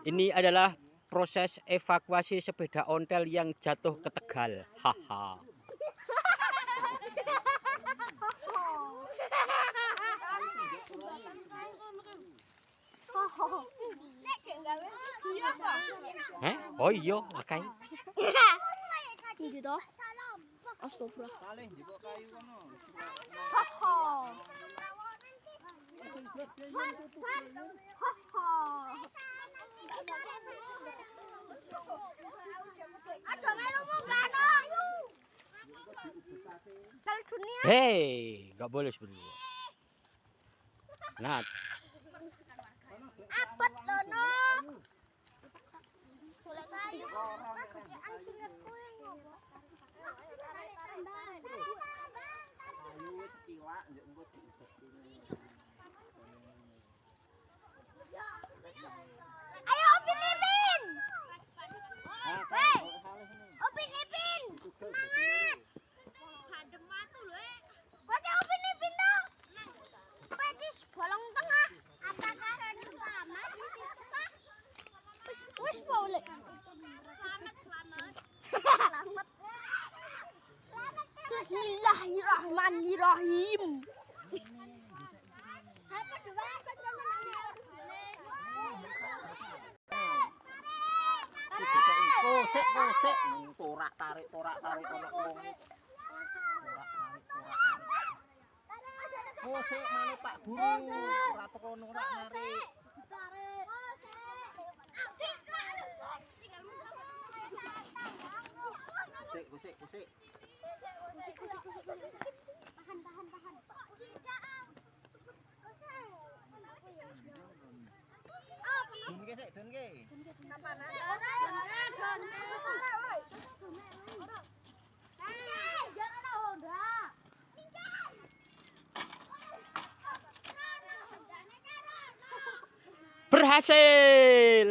Ini adalah proses evakuasi sepeda ontel yang jatuh ke Tegal. Haha. Oh iya, oke. Ndi to? Astagfirullah. Saleh njupuk kayu kono. Hei, nggak boleh seperti itu. Nah, Apot lono. Golek kayu. Kayu wis kiwak njek engko diibetini. Ayo Upin Ipin. Hei, Saleh sini. Upin Ipin. Semangat. Bandem matu lho, Kowe Upin Ipin to? Pecis bolong tengah. Apa karen selamat? Wis boleh. Selamat. Selamat. Bismillahirrahmanirrahim. Apa dua Kosek torak-tarik kono wong. Kosek manut Pak Guru, ora teko ora narik. Kusik. Tahan. Dun ke. berhasil.